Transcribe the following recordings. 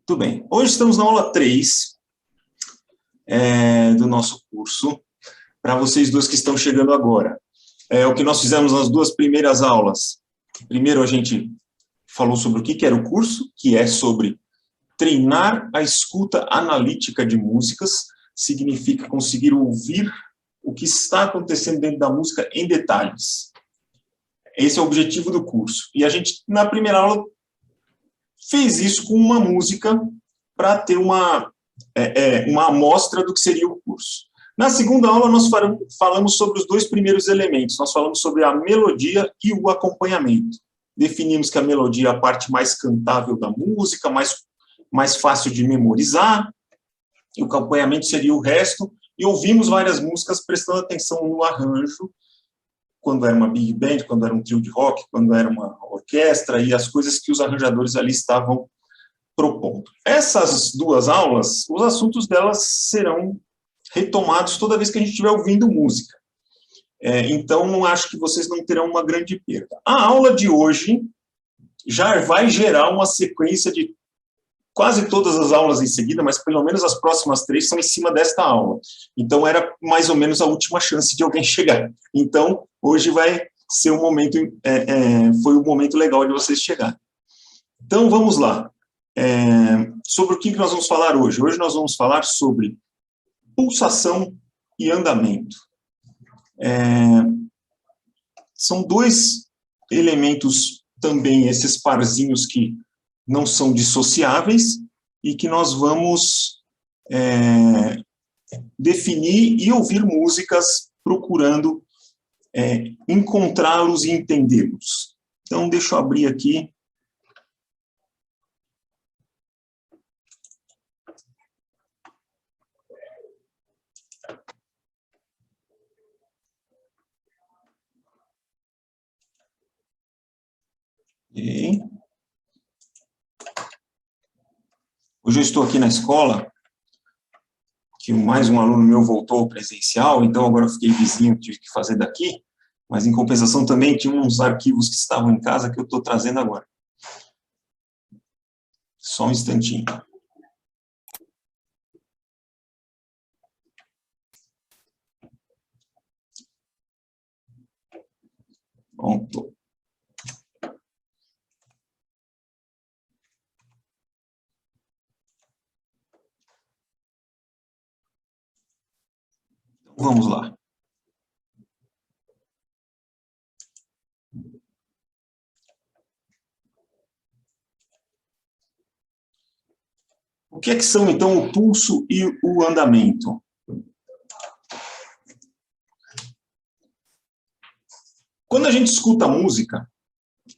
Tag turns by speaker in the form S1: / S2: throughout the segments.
S1: Tudo bem. Hoje estamos na aula 3 do nosso curso, para vocês dois que estão chegando agora. O que nós fizemos nas duas primeiras aulas. Primeiro a gente falou sobre o que era o curso, que é sobre treinar a escuta analítica de músicas, significa conseguir ouvir o que está acontecendo dentro da música em detalhes. Esse é o objetivo do curso. E a gente, na primeira aula, fez isso com uma música para ter uma amostra do que seria o curso. Na segunda aula, nós falamos sobre os dois primeiros elementos. Nós falamos sobre a melodia e o acompanhamento. Definimos que a melodia é a parte mais cantável da música, mais fácil de memorizar, e o acompanhamento seria o resto, e ouvimos várias músicas prestando atenção no arranjo, quando era uma big band, quando era um trio de rock, quando era uma orquestra, e as coisas que os arranjadores ali estavam propondo. Essas duas aulas, os assuntos delas serão retomados toda vez que a gente estiver ouvindo música. Então, acho que vocês não terão uma grande perda. A aula de hoje já vai gerar uma sequência de quase todas as aulas em seguida, mas pelo menos as próximas 3 são em cima desta aula. Então, era mais ou menos a última chance de alguém chegar. Então, hoje vai ser um momento, foi um momento legal de vocês chegarem. Então, vamos lá. Sobre o que nós vamos falar hoje? Hoje nós vamos falar sobre pulsação e andamento. São dois elementos também, esses parzinhos que não são dissociáveis e que nós vamos definir e ouvir músicas procurando encontrá-los e entendê-los. Então, deixa eu abrir aqui. Okay. Hoje eu estou aqui na escola, que mais um aluno meu voltou ao presencial, então agora eu fiquei vizinho, tive que fazer daqui, mas em compensação também tinha uns arquivos que estavam em casa que eu estou trazendo agora. Só um instantinho. Pronto. Vamos lá. O que é que são, então, o pulso e o andamento? Quando a gente escuta música,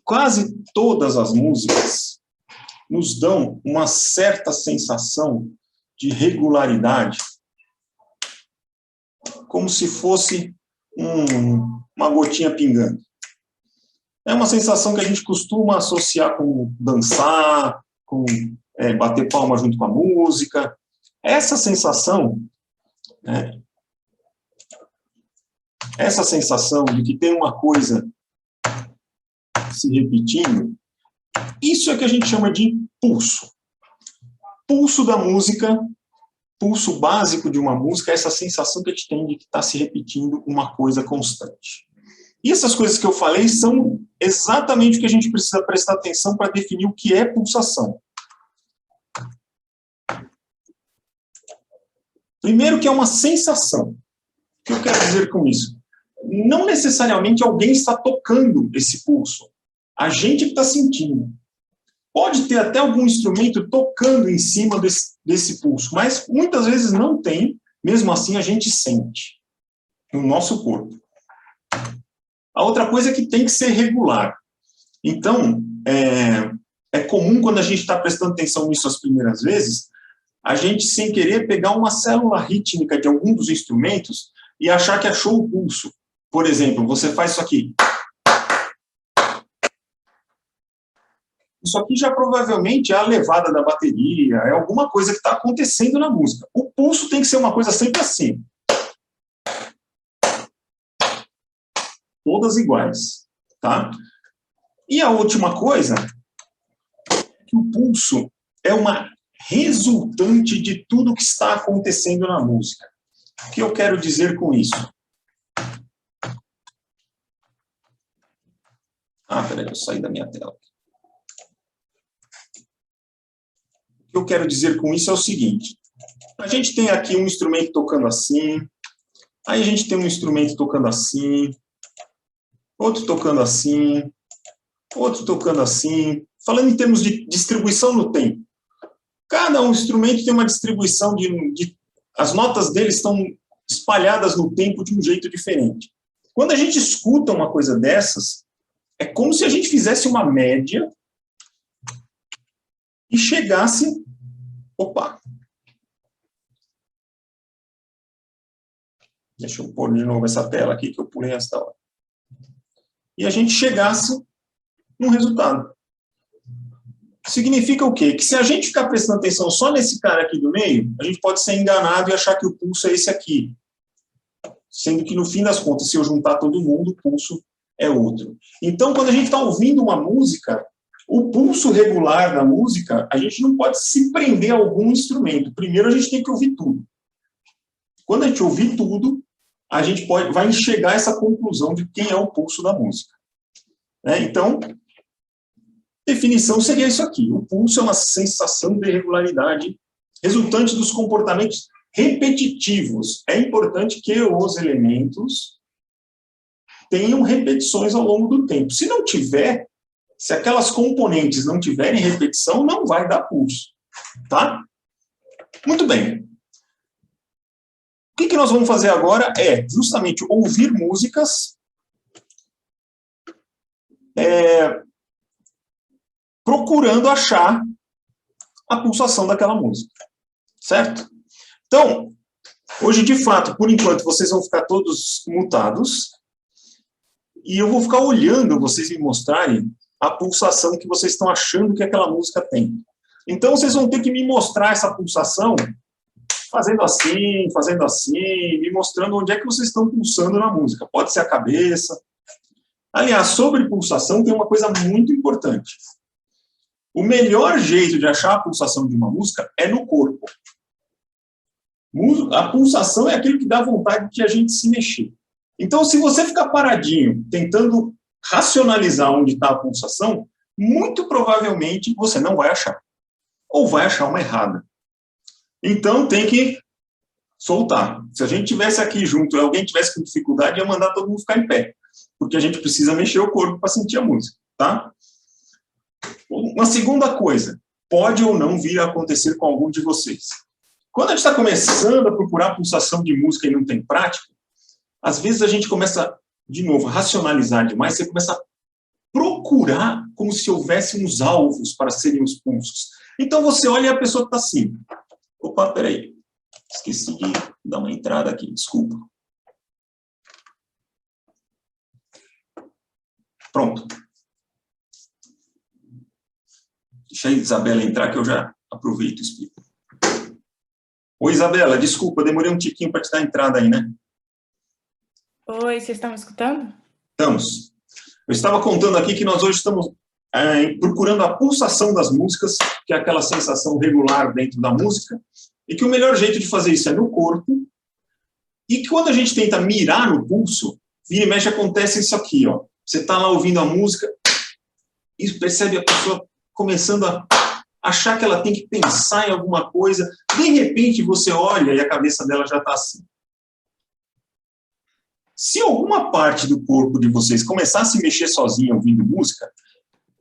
S1: quase todas as músicas nos dão uma certa sensação de regularidade, como se fosse uma gotinha pingando. É uma sensação que a gente costuma associar com dançar, com bater palma junto com a música. Essa sensação de que tem uma coisa se repetindo, isso é que a gente chama de pulso. Pulso da música, pulso básico de uma música, é essa sensação que a gente tem de que está se repetindo uma coisa constante. E essas coisas que eu falei são exatamente o que a gente precisa prestar atenção para definir o que é pulsação. Primeiro que é uma sensação. O que eu quero dizer com isso? Não necessariamente alguém está tocando esse pulso. A gente que está sentindo. Pode ter até algum instrumento tocando em cima desse pulso, mas muitas vezes não tem, mesmo assim a gente sente no nosso corpo. A outra coisa é que tem que ser regular. Então, é comum quando a gente está prestando atenção nisso as primeiras vezes, a gente, sem querer, pegar uma célula rítmica de algum dos instrumentos e achar que achou o pulso. Por exemplo, você faz isso aqui. Isso aqui já provavelmente é a levada da bateria, é alguma coisa que está acontecendo na música. O pulso tem que ser uma coisa sempre assim. Todas iguais, tá? E a última coisa é que o pulso é uma resultante de tudo que está acontecendo na música. O que eu quero dizer com isso? Peraí, eu saí da minha tela. O que eu quero dizer com isso é o seguinte. A gente tem aqui um instrumento tocando assim, aí a gente tem um instrumento tocando assim, outro tocando assim, outro tocando assim. Falando em termos de distribuição no tempo. Cada um instrumento tem uma distribuição as notas deles estão espalhadas no tempo de um jeito diferente. Quando a gente escuta uma coisa dessas, é como se a gente fizesse uma média e chegasse... Opa! Deixa eu pôr de novo essa tela aqui, que eu pulei essa hora. E a gente chegasse num resultado. Significa o quê? Que se a gente ficar prestando atenção só nesse cara aqui do meio, a gente pode ser enganado e achar que o pulso é esse aqui. Sendo que, no fim das contas, se eu juntar todo mundo, o pulso é outro. Então, quando a gente está ouvindo uma música, o pulso regular da música, a gente não pode se prender a algum instrumento. Primeiro, a gente tem que ouvir tudo. Quando a gente ouvir tudo, a gente vai enxergar essa conclusão de quem é o pulso da música. Então, definição seria isso aqui. O pulso é uma sensação de irregularidade resultante dos comportamentos repetitivos. É importante que os elementos tenham repetições ao longo do tempo. Se não tiver, se aquelas componentes não tiverem repetição, não vai dar pulso. Tá? Muito bem. O que nós vamos fazer agora é justamente ouvir músicas procurando achar a pulsação daquela música. Certo? Então, hoje, de fato, por enquanto, vocês vão ficar todos mutados e eu vou ficar olhando vocês me mostrarem a pulsação que vocês estão achando que aquela música tem. Então, vocês vão ter que me mostrar essa pulsação fazendo assim, me mostrando onde é que vocês estão pulsando na música. Pode ser a cabeça. Aliás, sobre pulsação tem uma coisa muito importante. O melhor jeito de achar a pulsação de uma música é no corpo. A pulsação é aquilo que dá vontade de a gente se mexer. Então, se você ficar paradinho, tentando racionalizar onde está a pulsação, muito provavelmente você não vai achar. Ou vai achar uma errada. Então, tem que soltar. Se a gente tivesse aqui junto e alguém tivesse com dificuldade, ia mandar todo mundo ficar em pé. Porque a gente precisa mexer o corpo para sentir a música. Tá? Uma segunda coisa, pode ou não vir a acontecer com algum de vocês. Quando a gente está começando a procurar pulsação de música e não tem prática, às vezes a gente começa, de novo, a racionalizar demais, você começa a procurar como se houvesse uns alvos para serem os pulsos. Então você olha e a pessoa está assim. Opa, peraí. Esqueci de dar uma entrada aqui, desculpa. Pronto. Deixa a Isabela entrar que eu já aproveito e explico. Oi, Isabela, desculpa, demorei um tiquinho para te dar a entrada aí, né?
S2: Oi, vocês estão me escutando?
S1: Estamos. Eu estava contando aqui que nós hoje estamos procurando a pulsação das músicas, que é aquela sensação regular dentro da música, e que o melhor jeito de fazer isso é no corpo, e que quando a gente tenta mirar no pulso, vira e mexe, acontece isso aqui, ó. Você está lá ouvindo a música, e percebe a pessoa começando a achar que ela tem que pensar em alguma coisa, de repente você olha e a cabeça dela já está assim. Se alguma parte do corpo de vocês começar a se mexer sozinha ouvindo música,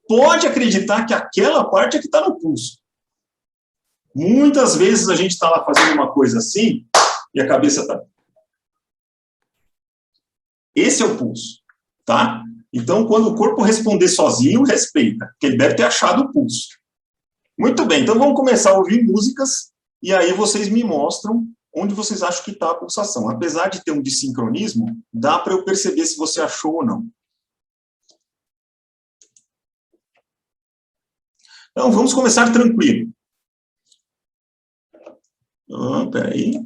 S1: pode acreditar que aquela parte é que está no pulso. Muitas vezes a gente está lá fazendo uma coisa assim e a cabeça está... Esse é o pulso, tá? Então, quando o corpo responder sozinho, respeita, porque ele deve ter achado o pulso. Muito bem, então vamos começar a ouvir músicas e aí vocês me mostram onde vocês acham que está a pulsação. Apesar de ter um dissincronismo, dá para eu perceber se você achou ou não. Então, vamos começar tranquilo. Peraí.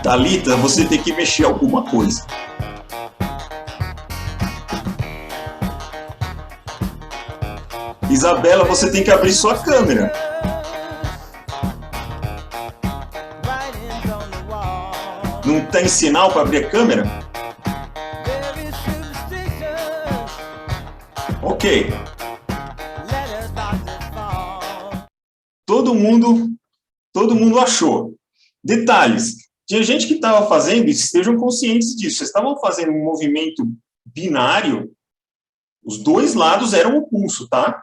S1: Thalita, você tem que mexer alguma coisa. Isabela, você tem que abrir sua câmera. Não tem sinal para abrir a câmera? Ok. Todo mundo achou. Detalhes. Tinha gente que estava fazendo, e estejam conscientes disso, vocês estavam fazendo um movimento binário, os dois lados eram o pulso, tá?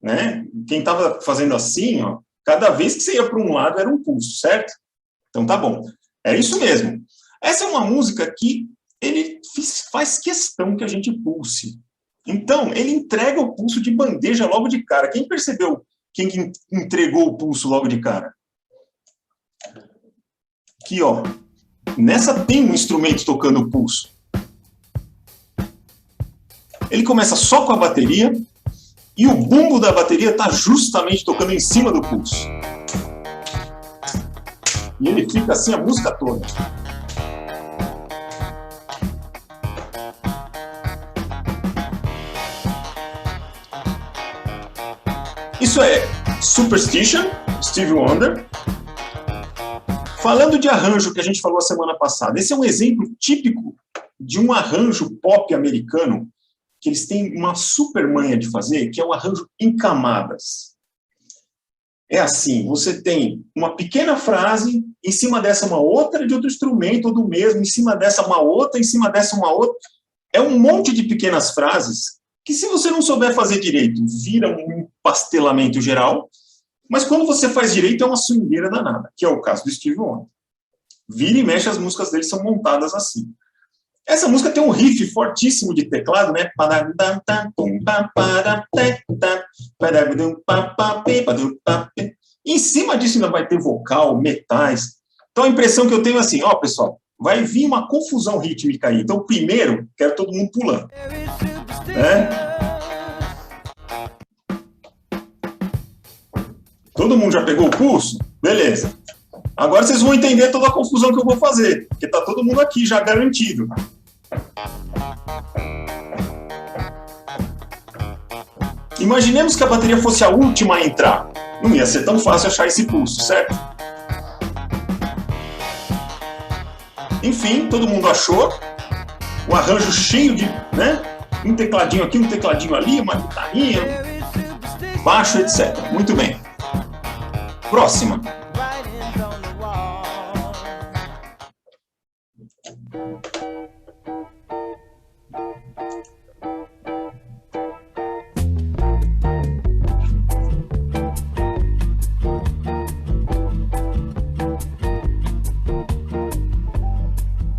S1: Né? Quem estava fazendo assim, ó, cada vez que você ia para um lado era um pulso, certo? Então tá bom. É isso mesmo. Essa é uma música que ele faz questão que a gente pulse. Então, ele entrega o pulso de bandeja logo de cara. Quem percebeu quem entregou o pulso logo de cara? Aqui, ó. Nessa tem um instrumento tocando o pulso. Ele começa só com a bateria e o bumbo da bateria está justamente tocando em cima do pulso. E ele fica assim a música toda. Isso é Superstition, Stevie Wonder. Falando de arranjo que a gente falou a semana passada, esse é um exemplo típico de um arranjo pop americano que eles têm uma super manha de fazer, que é um arranjo em camadas. É assim, você tem uma pequena frase, em cima dessa uma outra de outro instrumento, ou do mesmo, em cima dessa uma outra, em cima dessa uma outra. É um monte de pequenas frases que, se você não souber fazer direito, vira um pastelamento geral, mas quando você faz direito é uma swingueira danada, que é o caso do Stevie Wonder. Vira e mexe, as músicas dele são montadas assim. Essa música tem um riff fortíssimo de teclado, né? Em cima disso ainda vai ter vocal, metais. Então a impressão que eu tenho é assim, ó, pessoal, vai vir uma confusão rítmica aí. Então primeiro, quero todo mundo pulando. Né? Todo mundo já pegou o pulso? Beleza. Agora vocês vão entender toda a confusão que eu vou fazer, porque tá todo mundo aqui já garantido. Imaginemos que a bateria fosse a última a entrar. Não ia ser tão fácil achar esse pulso, certo? Enfim, todo mundo achou. O arranjo cheio de, né? Um tecladinho aqui, um tecladinho ali, uma guitarrinha, baixo, etc. Muito bem. Próxima.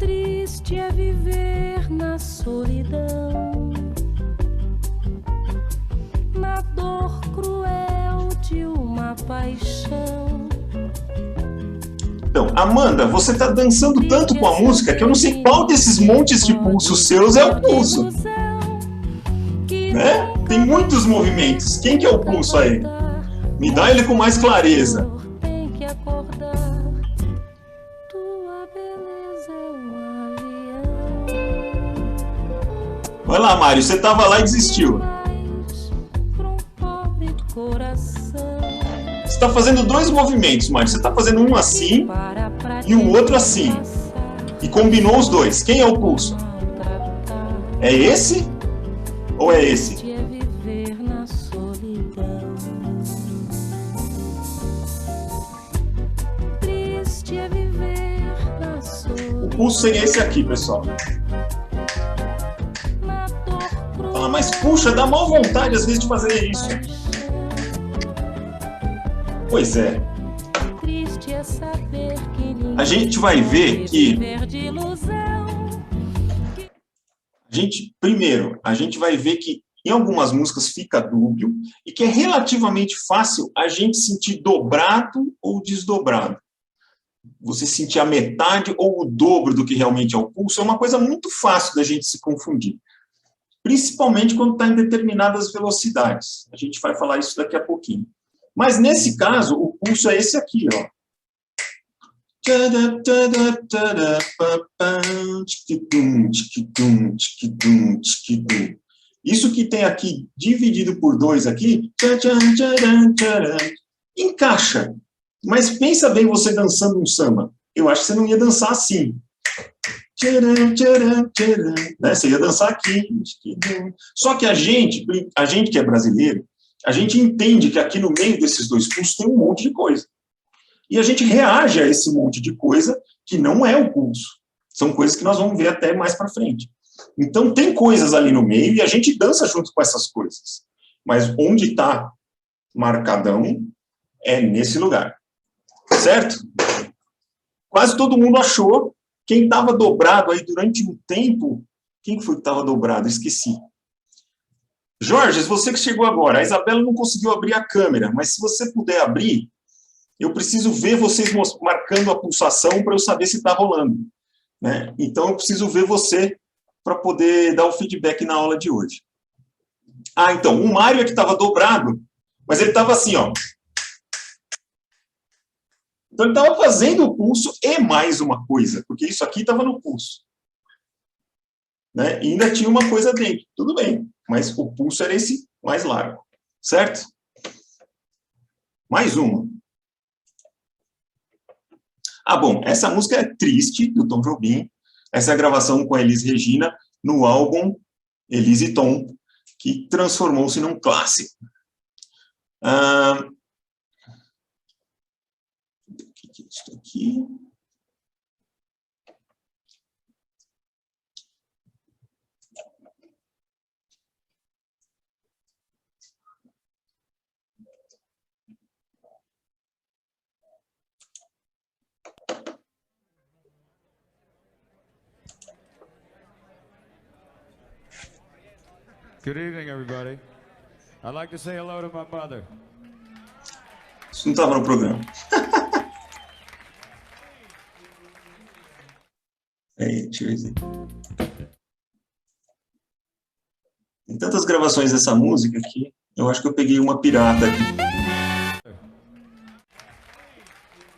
S3: Triste é viver na solidão, na dor cruel de uma paixão.
S1: Então, Amanda, você está dançando tanto com a música que eu não sei qual desses montes de pulsos seus é o pulso. Né? Tem muitos movimentos. Quem que é o pulso aí? Me dá ele com mais clareza. Vai lá, Mário, você estava lá e desistiu. Você está fazendo dois movimentos, Mário. Você está fazendo um assim e o outro assim. E combinou os dois. Quem é o pulso? É esse ou é esse? O pulso seria esse aqui, pessoal. Fala, mas puxa, dá mal vontade às vezes de fazer isso. Pois é. A gente vai ver que a gente vai ver que em algumas músicas fica dúbio e que é relativamente fácil a gente sentir dobrado ou desdobrado. Você sentir a metade ou o dobro do que realmente é o pulso é uma coisa muito fácil da gente se confundir. principalmente quando está em determinadas velocidades. A gente vai falar isso daqui a pouquinho. Mas, nesse caso, o pulso é esse aqui, ó. Isso que tem aqui, dividido por 2 aqui, encaixa. Mas pensa bem você dançando um samba. Eu acho que você não ia dançar assim. Né? Você ia dançar aqui. Só que a gente que é brasileiro, a gente entende que aqui no meio desses 2 pulsos tem um monte de coisa. E a gente reage a esse monte de coisa que não é o pulso. São coisas que nós vamos ver até mais para frente. Então, tem coisas ali no meio e a gente dança junto com essas coisas. Mas onde está marcadão é nesse lugar. Certo? Quase todo mundo achou. Quem estava dobrado aí durante um tempo... Quem foi que estava dobrado? Esqueci. Jorge, você que chegou agora. A Isabela não conseguiu abrir a câmera, mas se você puder abrir, eu preciso ver vocês marcando a pulsação para eu saber se está rolando. Né? Então, eu preciso ver você para poder dar o feedback na aula de hoje. Ah, então, o Mário é que estava dobrado, mas ele estava assim, ó. Então, ele estava fazendo o pulso e mais uma coisa, porque isso aqui estava no pulso. Né? E ainda tinha uma coisa dentro. Tudo bem, mas o pulso era esse mais largo. Certo? Mais uma. Ah, bom, essa música é Triste, do Tom Jobim. Essa é a gravação com a Elis Regina no álbum Elis e Tom, que transformou-se num clássico. O que é isso aqui?
S4: Good evening, everybody. I'd like to say hello to my mother.
S1: Isso não estava no programa. Deixa eu ver. Tem tantas gravações dessa música aqui, eu acho que eu peguei uma pirata aqui.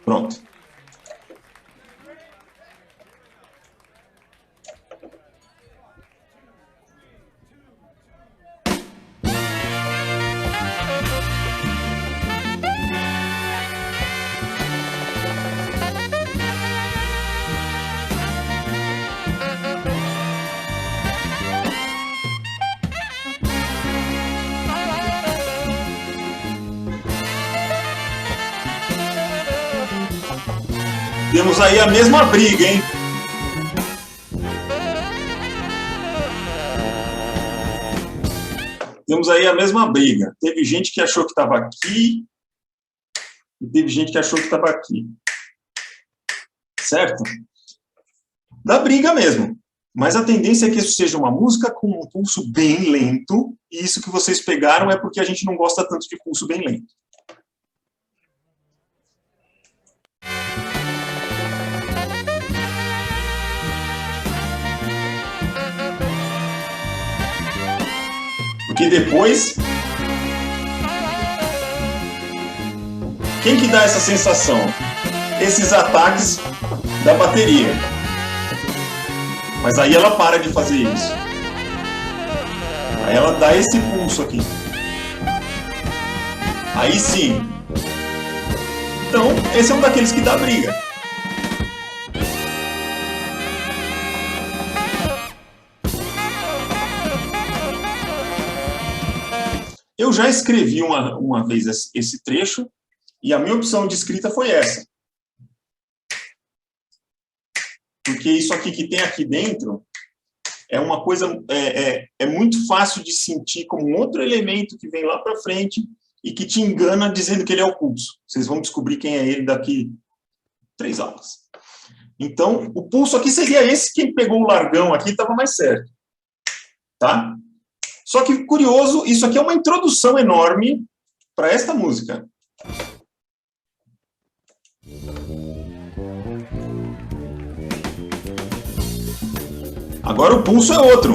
S1: Pronto. Temos aí a mesma briga, hein? Temos aí a mesma briga. Teve gente que achou que estava aqui e teve gente que achou que estava aqui. Certo? Dá briga mesmo. Mas a tendência é que isso seja uma música com um pulso bem lento, e isso que vocês pegaram é porque a gente não gosta tanto de pulso bem lento. Porque depois... Quem que dá essa sensação? Esses ataques da bateria. Mas aí ela para de fazer isso. Aí ela dá esse pulso aqui. Aí sim. Então, esse é um daqueles que dá briga. Eu já escrevi uma vez esse trecho, e a minha opção de escrita foi essa. Porque isso aqui que tem aqui dentro é uma coisa, é muito fácil de sentir como um outro elemento que vem lá para frente e que te engana dizendo que ele é o pulso. Vocês vão descobrir quem é ele daqui 3 aulas. Então, o pulso aqui seria esse, quem pegou o largão aqui estava mais certo. Tá? Só que, curioso, isso aqui é uma introdução enorme para esta música. Agora o pulso é outro.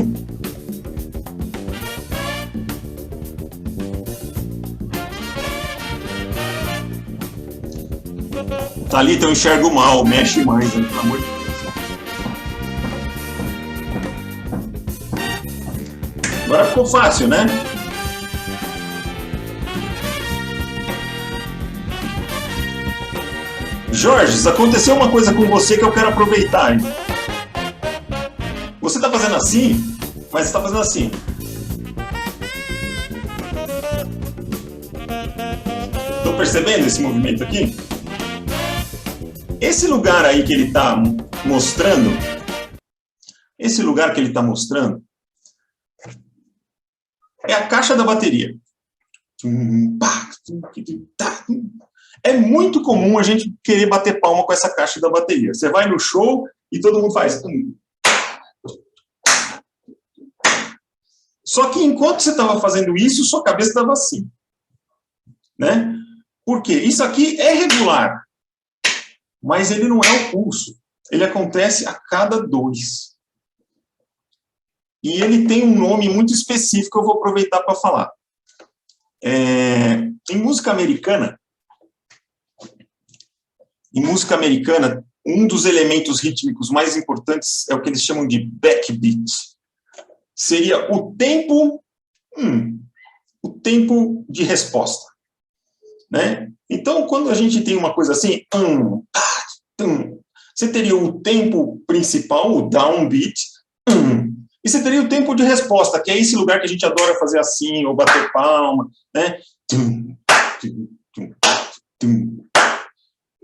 S1: Thalita, eu enxergo mal, mexe mais, hein, pelo amor de Deus. Agora ficou fácil, né? Jorge, aconteceu uma coisa com você que eu quero aproveitar, hein? Você está fazendo assim, mas está fazendo assim. Estão percebendo esse movimento aqui? Esse lugar aí que ele está mostrando, é a caixa da bateria. É muito comum a gente querer bater palma com essa caixa da bateria. Você vai no show e todo mundo faz. Só que enquanto você estava fazendo isso, sua cabeça estava assim. Né? Por quê? Isso aqui é regular, mas ele não é o pulso. Ele acontece a cada 2. E ele tem um nome muito específico que eu vou aproveitar para falar. Em música americana, um dos elementos rítmicos mais importantes é o que eles chamam de backbeat. Seria o tempo de resposta. Né? Então, quando a gente tem uma coisa assim, você teria o tempo principal, o downbeat, e você teria o tempo de resposta, que é esse lugar que a gente adora fazer assim, ou bater palma, né?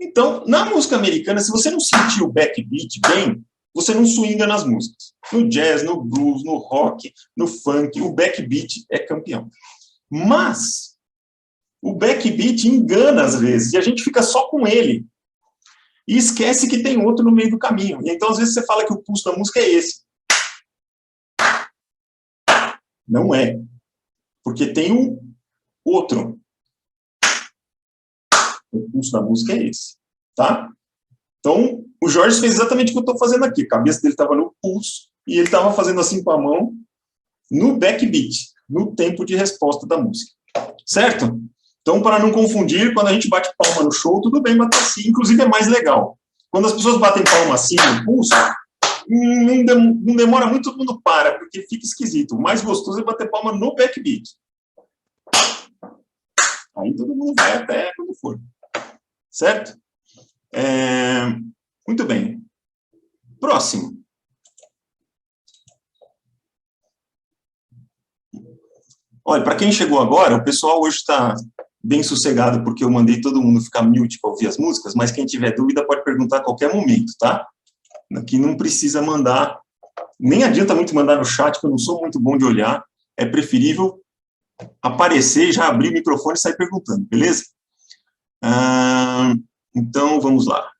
S1: Então, na música americana, se você não sentir o backbeat bem, você não swinga nas músicas. No jazz, no blues, no rock, no funk, o backbeat é campeão. Mas o backbeat engana às vezes, e a gente fica só com ele. E esquece que tem outro no meio do caminho. E então, às vezes, você fala que o pulso da música é esse. Não é. Porque tem um outro. O pulso da música é esse. Tá? Então, o Jorge fez exatamente o que eu estou fazendo aqui. A cabeça dele estava no pulso e ele estava fazendo assim com a mão no backbeat, no tempo de resposta da música. Certo? Então, para não confundir, quando a gente bate palma no show, tudo bem bater assim. Inclusive, é mais legal. Quando as pessoas batem palma assim no pulso, não demora muito, todo mundo para, porque fica esquisito. O mais gostoso é bater palma no backbeat. Aí todo mundo vai até quando for. Certo? Muito bem. Próximo. Olha, para quem chegou agora, o pessoal hoje está bem sossegado, porque eu mandei todo mundo ficar mute para ouvir as músicas, mas quem tiver dúvida pode perguntar a qualquer momento, tá? Aqui não precisa mandar, nem adianta muito mandar no chat, que eu não sou muito bom de olhar, é preferível aparecer, já abrir o microfone e sair perguntando, beleza? Então, vamos lá.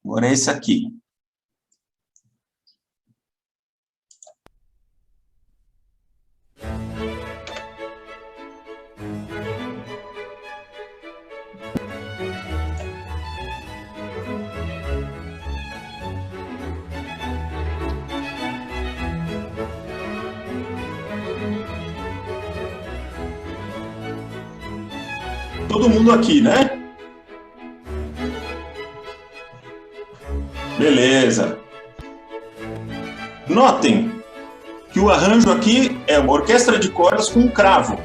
S1: Agora é esse aqui. Todo mundo aqui, né? Beleza. Notem que o arranjo aqui é uma orquestra de cordas com um cravo,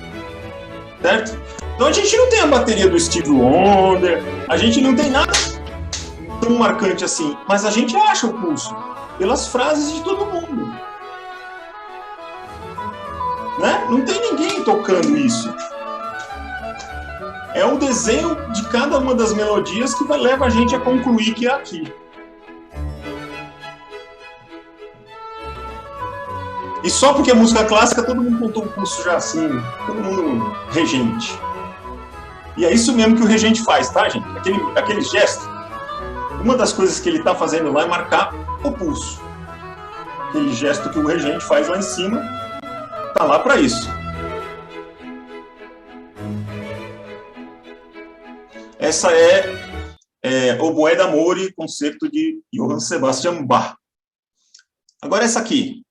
S1: certo? Então a gente não tem a bateria do Steve Wonder, a gente não tem nada tão marcante assim, mas a gente acha o pulso pelas frases de todo mundo, né? Não tem ninguém tocando isso. É o desenho de cada uma das melodias que leva a gente a concluir que é aqui. E só porque é música clássica, todo mundo contou o pulso já assim, todo mundo regente. E é isso mesmo que o regente faz, tá, gente? Aquele gesto. Uma das coisas que ele está fazendo lá é marcar o pulso. Aquele gesto que o regente faz lá em cima, tá lá para isso. Essa é Oboé d'Amore, concerto de Johann Sebastian Bach. Agora essa aqui.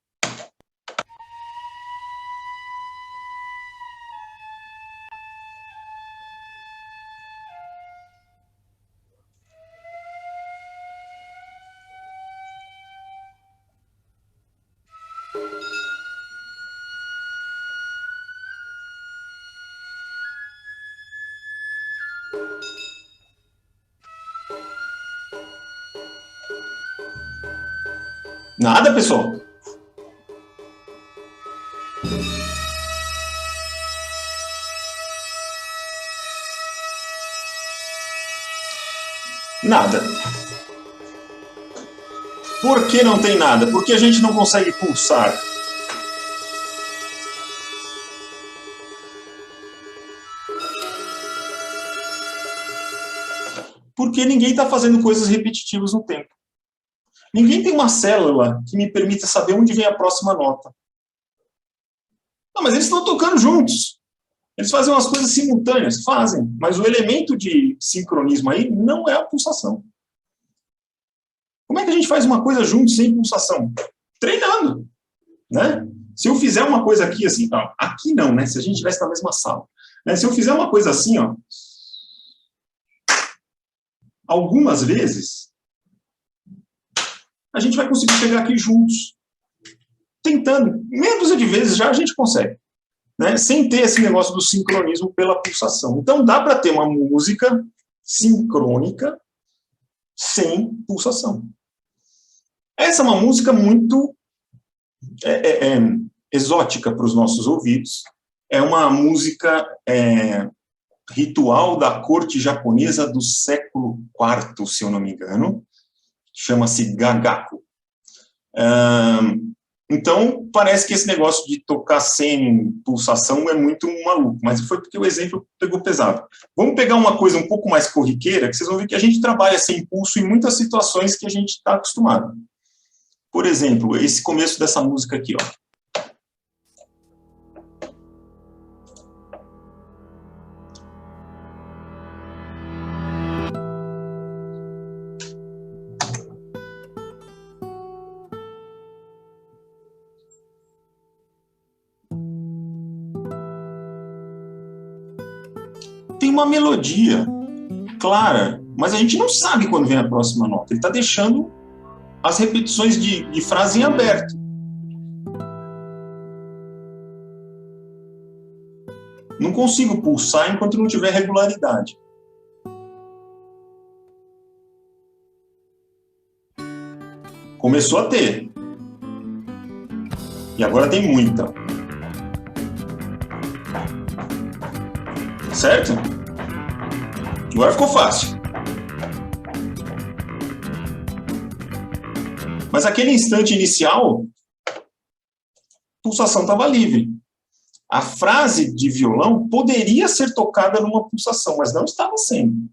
S1: Nada, pessoal? Nada. Por que não tem nada? Porque a gente não consegue pulsar. Porque ninguém está fazendo coisas repetitivas no tempo. Ninguém tem uma célula que me permita saber onde vem a próxima nota. Não, mas eles estão tocando juntos. Eles fazem umas coisas simultâneas, fazem. Mas o elemento de sincronismo aí não é a pulsação. Como é que a gente faz uma coisa junto sem pulsação? Treinando, né? Se eu fizer uma coisa aqui assim, ó, aqui não, né? Se a gente estivesse na mesma sala. Né? Se eu fizer uma coisa assim, ó, algumas vezes, a gente vai conseguir chegar aqui juntos. Tentando, meia dúzia de vezes já a gente consegue. Né? Sem ter esse negócio do sincronismo pela pulsação. Então dá para ter uma música sincrônica sem pulsação. Essa é uma música muito exótica para os nossos ouvidos. É uma música ritual da corte japonesa do século IV, se eu não me engano. Chama-se gagaku. Então, parece que esse negócio de tocar sem pulsação é muito maluco, mas foi porque o exemplo pegou pesado. Vamos pegar uma coisa um pouco mais corriqueira, que vocês vão ver que a gente trabalha sem pulso em muitas situações que a gente está acostumado. Por exemplo, esse começo dessa música aqui, ó. Tem uma melodia clara, mas a gente não sabe quando vem a próxima nota. Ele está deixando as repetições de frase em aberto. Não consigo pulsar enquanto não tiver regularidade. Começou a ter. E agora tem muita. Certo? Agora ficou fácil. Mas aquele instante inicial, a pulsação estava livre. A frase de violão poderia ser tocada numa pulsação, mas não estava sendo.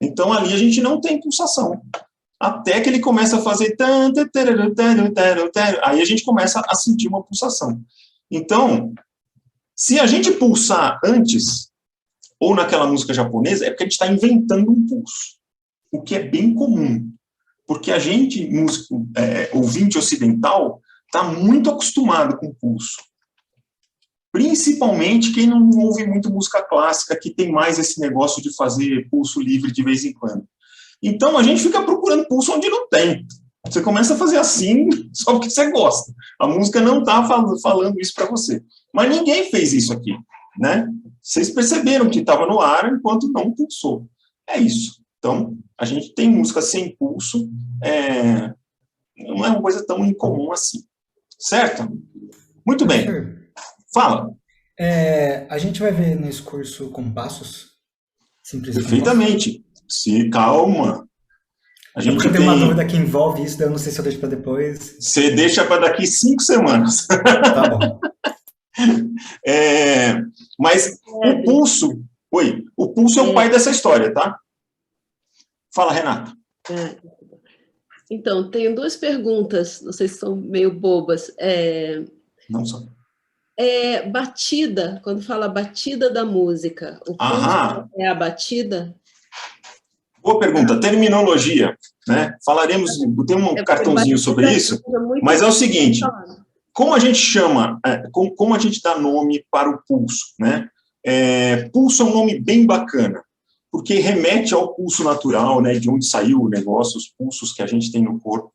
S1: Então ali a gente não tem pulsação. Até que ele começa a fazer... Aí a gente começa a sentir uma pulsação. Então, se a gente pulsar antes, ou naquela música japonesa, é porque a gente está inventando um pulso. O que é bem comum. Porque a gente, músico, ouvinte ocidental, está muito acostumado com pulso. Principalmente quem não ouve muito música clássica, que tem mais esse negócio de fazer pulso livre de vez em quando. Então, a gente fica procurando pulso onde não tem. Você começa a fazer assim só porque você gosta. A música não está falando isso para você. Mas ninguém fez isso aqui, né? Vocês perceberam que estava no ar enquanto não pulsou. É isso. Então, a gente tem música sem pulso, não é uma coisa tão incomum assim. Certo? Muito bem. Fala.
S5: A gente vai ver nesse curso compassos? Simples.
S1: Perfeitamente. Se calma. A gente
S5: tem uma dúvida que envolve isso, daí eu não sei se eu deixo para depois.
S1: Você deixa para daqui 5 semanas.
S5: Tá bom.
S1: Mas o pulso... Oi, o pulso é o pai dessa história, tá? Fala, Renata.
S6: Então, tenho duas perguntas, não sei se são meio bobas.
S1: Não são.
S6: Batida, quando fala batida da música, o pulso é a batida?
S1: Boa pergunta. Terminologia, né? Falaremos, tem um cartãozinho sobre isso, mas é o seguinte, como a gente chama, como a gente dá nome para o pulso, né? Pulso é um nome bem bacana, porque remete ao pulso natural, né? De onde saiu o negócio, os pulsos que a gente tem no corpo.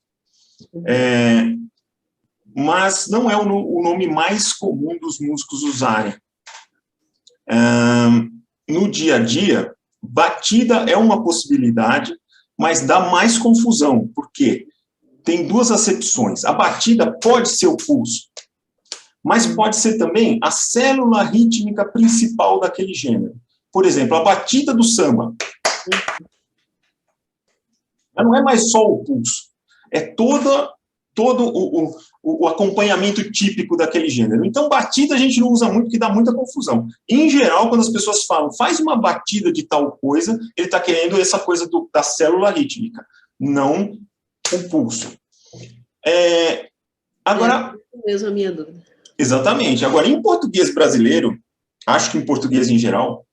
S1: Mas não é o nome mais comum dos músicos usarem. No dia a dia, batida é uma possibilidade, mas dá mais confusão, porque tem duas acepções. A batida pode ser o pulso, mas pode ser também a célula rítmica principal daquele gênero. Por exemplo, a batida do samba. Não é mais só o pulso, é todo o acompanhamento típico daquele gênero. Então, batida a gente não usa muito, porque dá muita confusão. Em geral, quando as pessoas falam, faz uma batida de tal coisa, ele está querendo essa coisa da célula rítmica, não o pulso. Agora...
S6: É mesmo a minha dúvida.
S1: Exatamente. Agora, em português brasileiro, acho que em português em geral,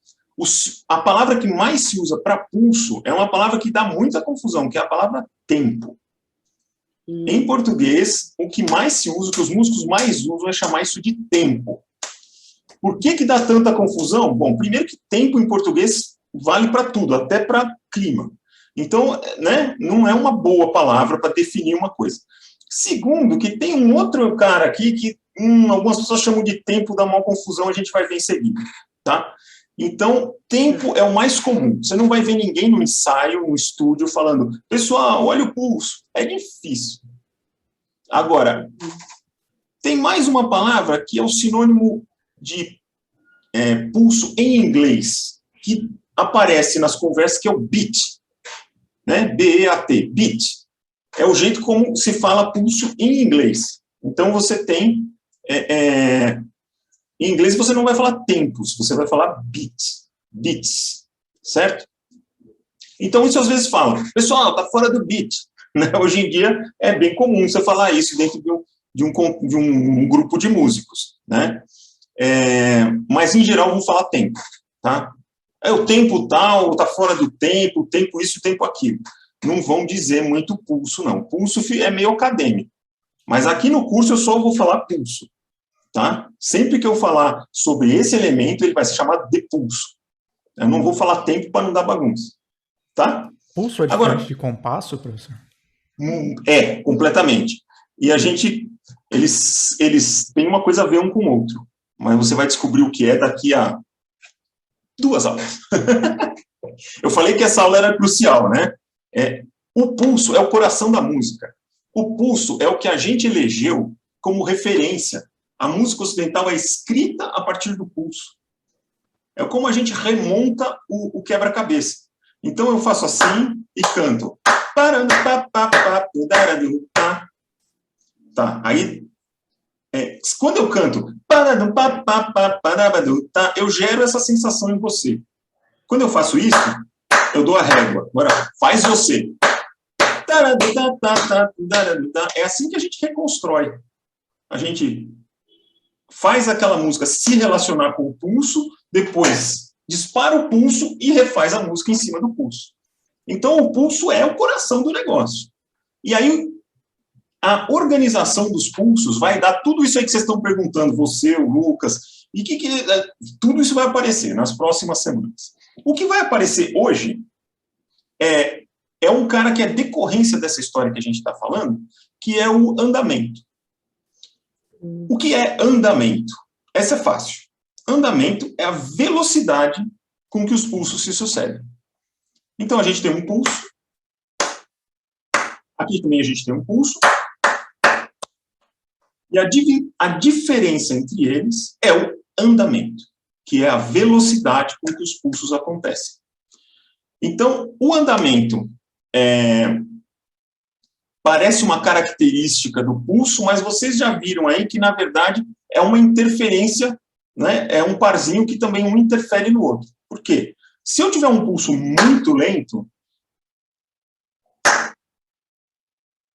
S1: a palavra que mais se usa para pulso é uma palavra que dá muita confusão, que é a palavra tempo. Em português, o que mais se usa, o que os músicos mais usam é chamar isso de tempo. Por que dá tanta confusão? Bom, primeiro que tempo em português vale para tudo, até para clima. Então, né, não é uma boa palavra para definir uma coisa. Segundo, que tem um outro cara aqui que algumas pessoas chamam de tempo, dá uma confusão, a gente vai ver em seguida, tá? Então, tempo é o mais comum. Você não vai ver ninguém no ensaio, no estúdio, falando, pessoal, olha o pulso. É difícil. Agora, tem mais uma palavra que é o sinônimo de pulso em inglês, que aparece nas conversas, que é o beat. Né? B-E-A-T, beat. É o jeito como se fala pulso em inglês. Então, você tem... em inglês você não vai falar tempos, você vai falar beats, certo? Então isso às vezes fala, pessoal, tá fora do beat. Né? Hoje em dia é bem comum você falar isso dentro de um grupo de músicos, né? Mas em geral vão falar tempo, tá? O tempo tal, tá fora do tempo isso, tempo aquilo. Não vão dizer muito pulso, não. Pulso é meio acadêmico. Mas aqui no curso eu só vou falar pulso. Tá? Sempre que eu falar sobre esse elemento, ele vai ser chamado de pulso. Eu não vou falar tempo para não dar bagunça. Tá?
S7: Pulso é diferente de compasso, professor?
S1: Completamente. E eles têm uma coisa a ver um com o outro. Mas você vai descobrir o que é daqui a 2 aulas. Eu falei que essa aula era crucial, né? O pulso é o coração da música. O pulso é o que a gente elegeu como referência. A música ocidental é escrita a partir do pulso. É como a gente remonta o quebra-cabeça. Então, eu faço assim e canto. Tá, aí, quando eu canto, eu gero essa sensação em você. Quando eu faço isso, eu dou a régua. Agora, faz você. É assim que a gente reconstrói. A gente faz aquela música se relacionar com o pulso, depois dispara o pulso e refaz a música em cima do pulso. Então, o pulso é o coração do negócio. E aí, a organização dos pulsos vai dar tudo isso aí que vocês estão perguntando, você, o Lucas, e tudo isso vai aparecer nas próximas semanas. O que vai aparecer hoje é um cara que é decorrência dessa história que a gente está falando, que é o andamento. O que é andamento? Essa é fácil. Andamento é a velocidade com que os pulsos se sucedem. Então, a gente tem um pulso. Aqui também a gente tem um pulso. E a diferença entre eles é o andamento, que é a velocidade com que os pulsos acontecem. Então, o andamento parece uma característica do pulso, mas vocês já viram aí que, na verdade, é uma interferência, né? É um parzinho que também um interfere no outro. Por quê? Se eu tiver um pulso muito lento,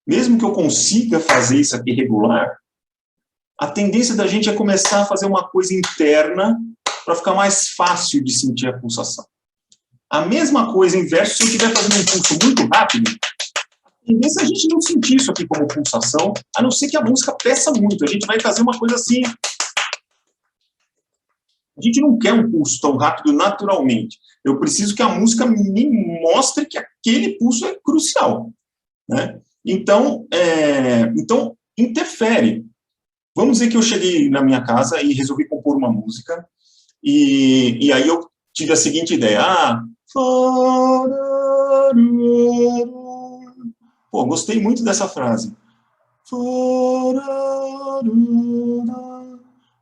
S1: mesmo que eu consiga fazer isso aqui regular, a tendência da gente é começar a fazer uma coisa interna para ficar mais fácil de sentir a pulsação. A mesma coisa inverso, se eu estiver fazendo um pulso muito rápido, a tendência é a gente não sentir isso aqui como pulsação, a não ser que a música peça muito. A gente vai fazer uma coisa assim. A gente não quer um pulso tão rápido naturalmente. Eu preciso que a música me mostre que aquele pulso é crucial, né? Então, interfere. Vamos dizer que eu cheguei na minha casa e resolvi compor uma música, e aí eu tive a seguinte ideia. Pô, gostei muito dessa frase.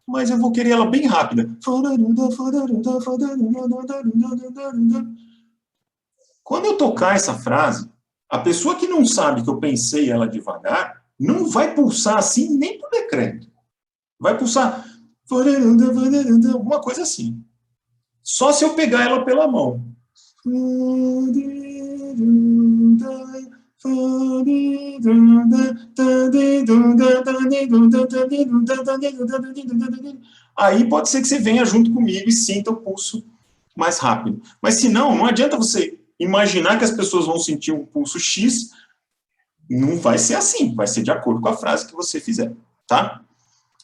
S1: Mas eu vou querer ela bem rápida. Quando eu tocar essa frase, a pessoa que não sabe que eu pensei ela devagar, não vai pulsar assim nem por decreto. Vai pulsar alguma coisa assim. Só se eu pegar ela pela mão. Aí pode ser que você venha junto comigo e sinta o pulso mais rápido. Mas se não, não adianta você imaginar que as pessoas vão sentir um pulso X, não vai ser assim, vai ser de acordo com a frase que você fizer, tá?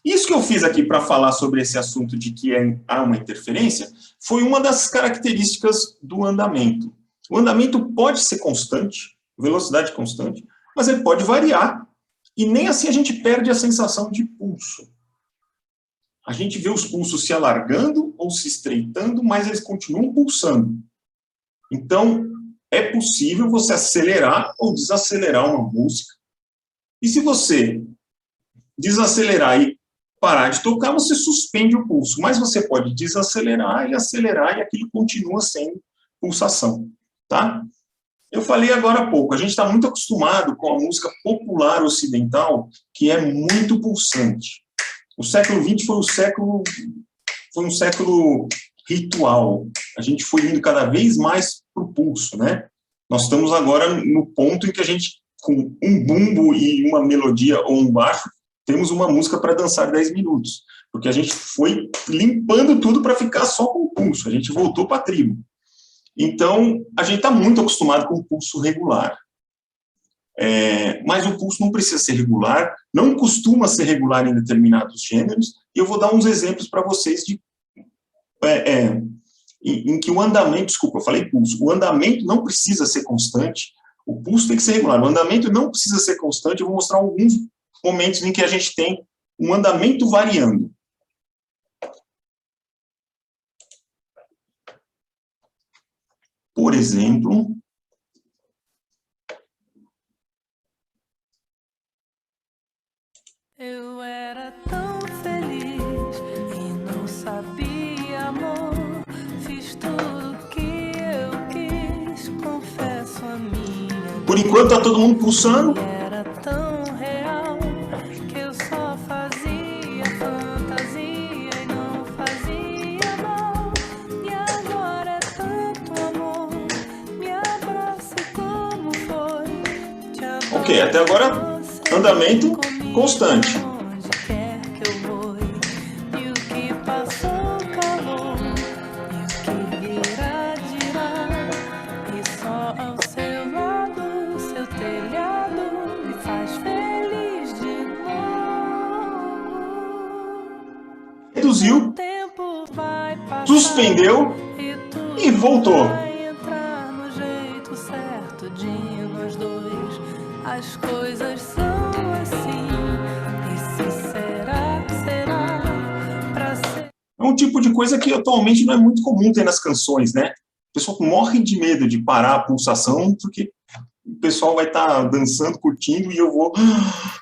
S1: Isso que eu fiz aqui para falar sobre esse assunto de que há uma interferência, foi uma das características do andamento. O andamento pode ser constante, velocidade constante, mas ele pode variar, e nem assim a gente perde a sensação de pulso. A gente vê os pulsos se alargando ou se estreitando, mas eles continuam pulsando. Então, é possível você acelerar ou desacelerar uma música. E se você desacelerar e parar de tocar, você suspende o pulso. Mas você pode desacelerar e acelerar, e aquilo continua sendo pulsação. Tá? Eu falei agora há pouco, a gente está muito acostumado com a música popular ocidental, que é muito pulsante. O século XX foi um século ritual. A gente foi indo cada vez mais para o pulso, né? Nós estamos agora no ponto em que a gente, com um bumbo e uma melodia ou um baixo, temos uma música para dançar 10 minutos. Porque a gente foi limpando tudo para ficar só com o pulso. A gente voltou para a tribo. Então, a gente está muito acostumado com o pulso regular. Mas o pulso não precisa ser regular, não costuma ser regular em determinados gêneros, e eu vou dar uns exemplos para vocês em que o andamento, desculpa, eu falei pulso, o andamento não precisa ser constante, o pulso tem que ser regular, o andamento não precisa ser constante, eu vou mostrar alguns momentos em que a gente tem um andamento variando. Por exemplo,
S3: eu era tão feliz e não sabia, amor. Fiz tudo que eu quis, confesso a minha.
S1: Por enquanto tá todo mundo pulsando.
S3: Era tão real que eu só fazia fantasia e não fazia mal. E agora é tanto amor, me abrace como foi. Te adoro,
S1: Ok, até agora, andamento constante.
S3: onde quer que eu vou. E o que passou calor, e o que virá dirá. E só ao seu lado, seu telhado me faz feliz de novo.
S1: Reduziu,
S3: O tempo vai passar
S1: suspendeu
S3: e tudo
S1: e voltou.
S3: vai entrar no jeito certo de nós dois. As coisas são assim, e se será, será pra ser.
S1: É um tipo de coisa que atualmente não é muito comum ter nas canções, né? O pessoal morre de medo de parar a pulsação, porque o pessoal vai estar dançando, curtindo, e eu vou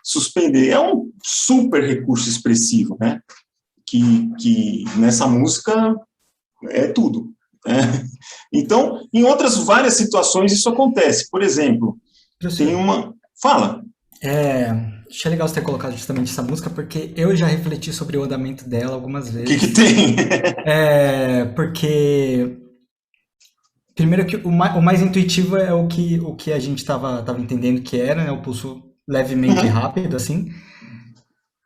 S1: suspender. É um super recurso expressivo, né? Que nessa música é tudo. Né? Então, em outras várias situações isso acontece. Por exemplo, tem uma... Fala.
S5: Achei legal você ter colocado justamente essa música, porque eu já refleti sobre o andamento dela algumas
S1: O
S5: vezes.
S1: que tem?
S5: Porque primeiro que o mais intuitivo é o que a gente tava entendendo que era, né? O pulso levemente rápido, assim.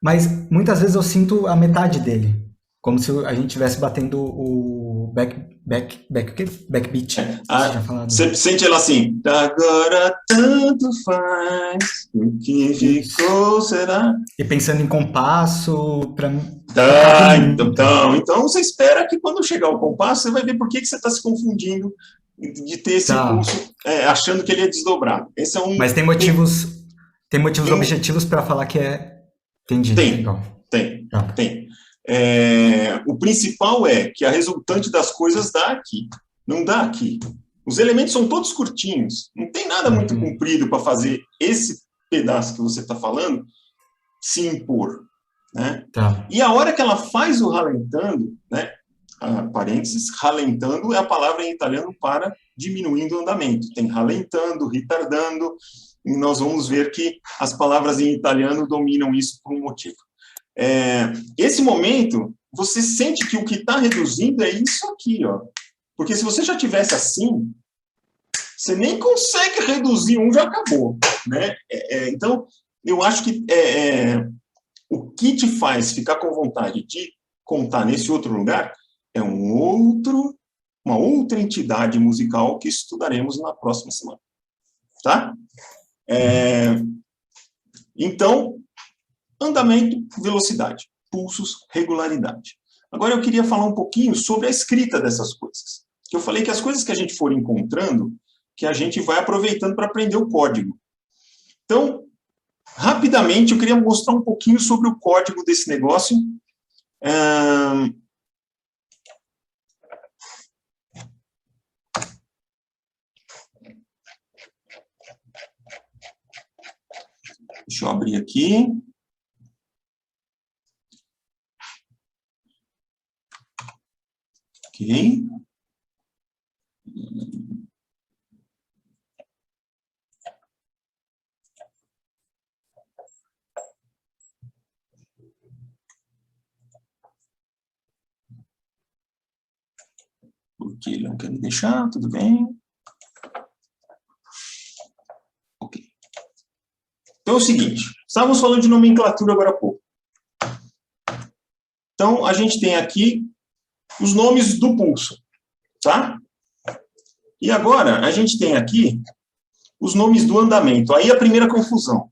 S5: Mas muitas vezes eu sinto a metade dele. Como se a gente estivesse batendo o backbeat. que você tinha falado.
S1: Você sente ela assim, agora tanto faz, o que ficou será...
S5: E pensando em compasso, para
S1: Então você espera que quando chegar o compasso, você vai ver por que você está se confundindo de ter esse pulso, achando que ele é desdobrado. Esse é um...
S5: Mas tem motivos objetivos para falar que é... Entendi.
S1: Tem. O principal é que a resultante das coisas dá aqui, não dá aqui. Os elementos são todos curtinhos, não tem nada muito comprido para fazer esse pedaço que você está falando se impor, né? E a hora que ela faz o ralentando, né? Parênteses, ralentando é a palavra em italiano para diminuindo o andamento. Tem ralentando, retardando, e nós vamos ver que as palavras em italiano dominam isso por um motivo. Esse momento, você sente que o que está reduzindo é isso aqui, ó. Porque se você já tivesse assim, você nem consegue reduzir um, já acabou, né? Então, eu acho que o que te faz ficar com vontade de contar nesse outro lugar é uma outra entidade musical que estudaremos na próxima semana, tá? Então, andamento, velocidade, pulsos, regularidade. Agora eu queria falar um pouquinho sobre a escrita dessas coisas. Que eu falei que as coisas que a gente for encontrando, que a gente vai aproveitando para aprender o código. Então, rapidamente, eu queria mostrar um pouquinho sobre o código desse negócio. Deixa eu abrir aqui. Ok. Porque ele não quer me deixar, tudo bem. Ok. Então é o seguinte, estávamos falando de nomenclatura agora há pouco. Então, a gente tem aqui os nomes do pulso, tá? E agora, a gente tem aqui os nomes do andamento. Aí a primeira confusão.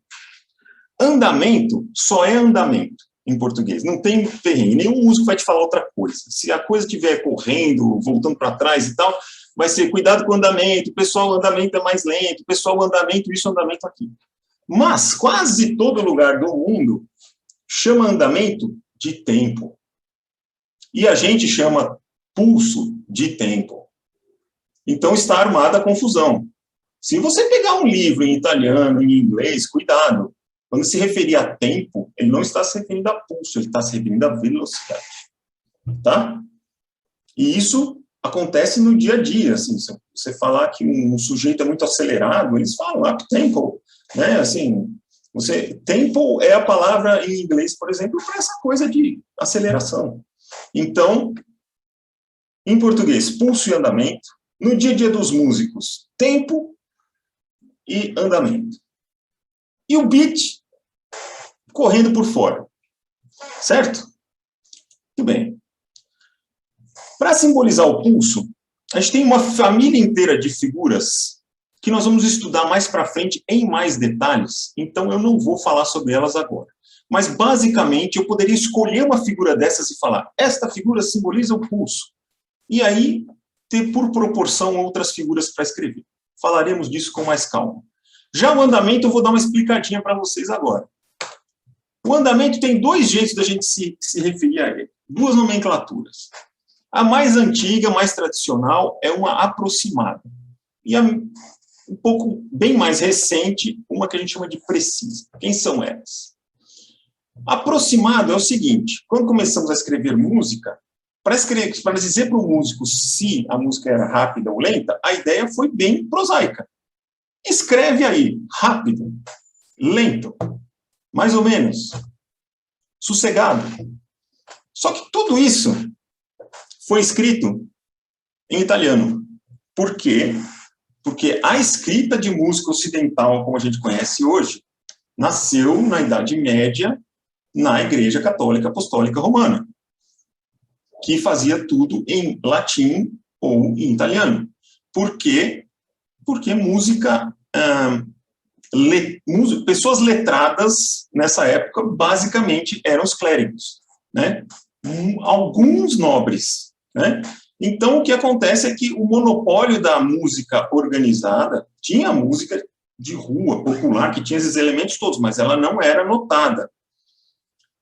S1: Andamento só é andamento em português. Não tem perrengue. Nenhum músico vai te falar outra coisa. Se a coisa estiver correndo, voltando para trás e tal, vai ser cuidado com o andamento, pessoal, o andamento é mais lento, pessoal, o andamento isso, o andamento aquilo. Mas quase todo lugar do mundo chama andamento de tempo. E a gente chama pulso de tempo. Então está armada a confusão. Se você pegar um livro em italiano, em inglês, cuidado. Quando se referir a tempo, ele não está se referindo a pulso, ele está se referindo a velocidade. Tá? E isso acontece no dia a dia. Assim, se você falar que um sujeito é muito acelerado, eles falam up tempo. Né? Assim, tempo é a palavra em inglês, por exemplo, para essa coisa de aceleração. Então, em português, pulso e andamento. No dia a dia dos músicos, tempo e andamento. E o beat correndo por fora. Certo? Muito bem. Para simbolizar o pulso, a gente tem uma família inteira de figuras que nós vamos estudar mais para frente em mais detalhes, então eu não vou falar sobre elas agora. Mas, basicamente, eu poderia escolher uma figura dessas e falar, esta figura simboliza o pulso. E aí, ter por proporção outras figuras para escrever. Falaremos disso com mais calma. Já o andamento, eu vou dar uma explicadinha para vocês agora. O andamento tem dois jeitos da gente se referir a ele. Duas nomenclaturas. A mais antiga, mais tradicional, é uma aproximada. E a um pouco bem mais recente, uma que a gente chama de precisa. Quem são elas? Aproximado é o seguinte, quando começamos a escrever música, para dizer para o músico se a música era rápida ou lenta, a ideia foi bem prosaica. Escreve aí, rápido, lento, mais ou menos, sossegado. Só que tudo isso foi escrito em italiano. Por quê? Porque a escrita de música ocidental, como a gente conhece hoje, nasceu na Idade Média, na Igreja Católica Apostólica Romana. que fazia tudo em latim ou em italiano. Por quê? Porque música... pessoas letradas, nessa época, basicamente, eram os clérigos, né? Alguns nobres, né? Então, o que acontece é que o monopólio da música organizada tinha música de rua, popular, que tinha esses elementos todos, mas ela não era notada.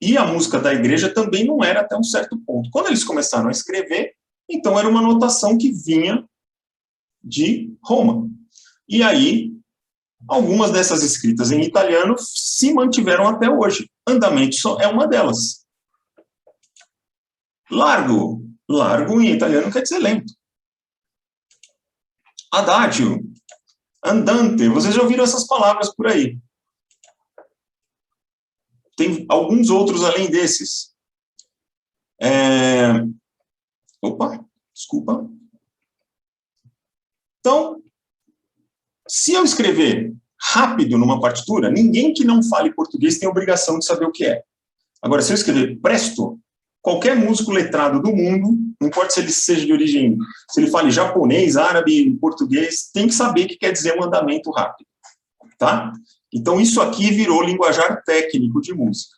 S1: E a música da igreja também não era até um certo ponto. Quando eles começaram a escrever, então era uma notação que vinha de Roma. E aí, algumas dessas escritas em italiano se mantiveram até hoje. Andamento só é uma delas. Largo. Largo em italiano quer dizer lento. Adagio. Andante. Vocês já ouviram essas palavras por aí. Tem alguns outros além desses. Opa, desculpa. Então, se eu escrever rápido numa partitura, ninguém que não fale português tem obrigação de saber o que é. Agora, se eu escrever presto, qualquer músico letrado do mundo, não importa se ele seja de origem, se ele fale japonês, árabe, português, tem que saber o que quer dizer um andamento rápido. Tá? Então, isso aqui virou linguajar técnico de música.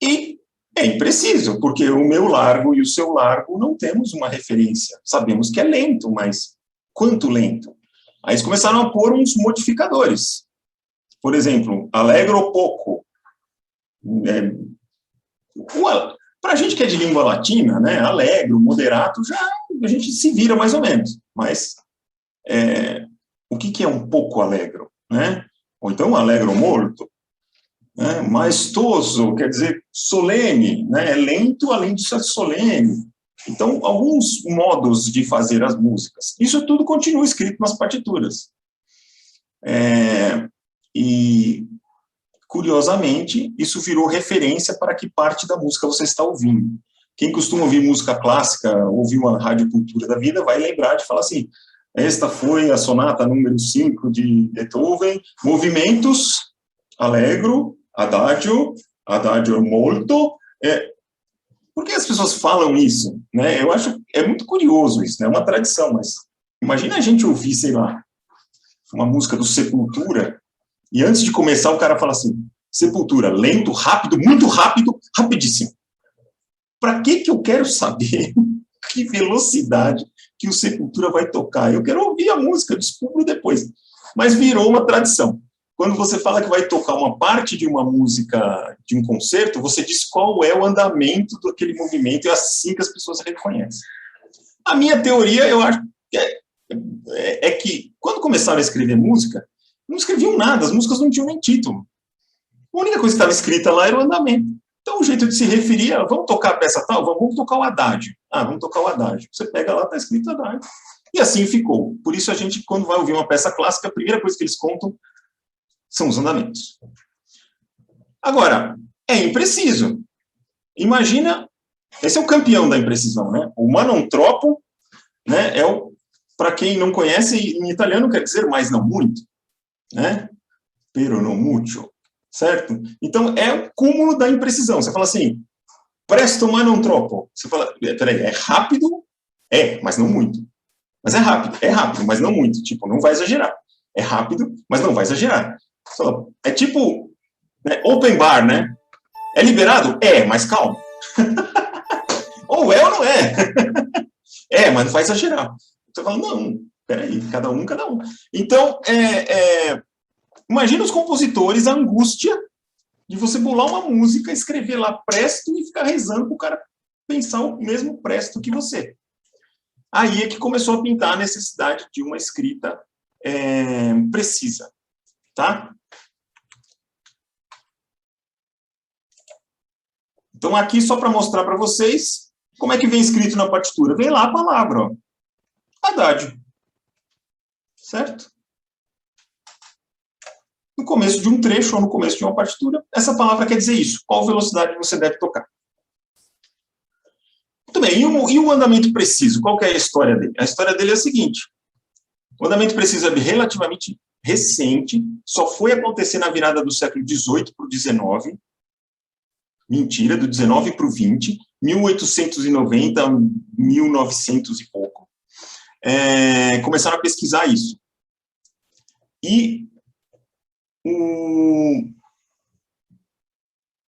S1: E é impreciso, porque o meu largo e o seu largo não temos uma referência. Sabemos que é lento, mas quanto lento? Aí eles começaram a pôr uns modificadores. Por exemplo, allegro pouco. Para a gente que é de língua latina, né, allegro, moderato, já a gente se vira mais ou menos. Mas o que é um pouco allegro? Né? Ou então allegro molto. Né? Maestoso, quer dizer solene. Né? É lento, além de ser solene. Então, alguns modos de fazer as músicas. Isso tudo continua escrito nas partituras. E, curiosamente, isso virou referência para que parte da música você está ouvindo. Quem costuma ouvir música clássica, ouvir uma Rádio Cultura da vida, vai lembrar de falar assim, esta foi a sonata número 5 de Beethoven, movimentos, allegro, adagio, adagio molto. Por que as pessoas falam isso? Né? Eu acho é muito curioso isso, né? É uma tradição, mas imagina a gente ouvir, sei lá, uma música do Sepultura, e antes de começar o cara fala assim, Sepultura, lento, rápido, muito rápido, rapidíssimo. Para que eu quero saber que velocidade que o Sepultura vai tocar? Eu quero ouvir a música, eu descubro depois. Mas virou uma tradição. Quando você fala que vai tocar uma parte de uma música, de um concerto, você diz qual é o andamento daquele movimento, e é assim que as pessoas reconhecem. A minha teoria, eu acho, é que, quando começaram a escrever música, não escreviam nada, as músicas não tinham nem título. A única coisa que estava escrita lá era o andamento. Então, o jeito de se referir a, vamos tocar a peça tal? Vamos tocar o adágio. Vamos tocar o adágio. Você pega lá, está escrito adágio. E assim ficou. Por isso, a gente, quando vai ouvir uma peça clássica, a primeira coisa que eles contam são os andamentos. Agora, é impreciso. Imagina, esse é o campeão da imprecisão, né? O manontropo, né, para quem não conhece, em italiano quer dizer mais não muito, né? Pero non mucho, certo? Então, é o cúmulo da imprecisão. Você fala assim, presto ma non troppo. Você fala, peraí, é rápido? Mas não muito. Mas é rápido, mas não muito. Tipo, não vai exagerar. É rápido, mas não vai exagerar. É tipo, né, open bar, né? É liberado? Mas calma. Ou é ou não é. Mas não vai exagerar. Você fala, não, peraí, cada um. Então, imagina os compositores, a angústia de você bolar uma música, escrever lá presto e ficar rezando para o cara pensar o mesmo presto que você. Aí é que começou a pintar a necessidade de uma escrita precisa. Tá? Então, aqui, só para mostrar para vocês como é que vem escrito na partitura. Vem lá a palavra, ó. Adágio. Certo? No começo de um trecho ou no começo de uma partitura, essa palavra quer dizer isso. Qual velocidade você deve tocar. Muito bem, e o andamento preciso? Qual que é a história dele? A história dele é a seguinte. O andamento preciso é relativamente recente, só foi acontecer na virada do século XVIII para o XIX, Mentira, do 19 para o 20, 1890, 1900 e pouco. Começaram a pesquisar isso. E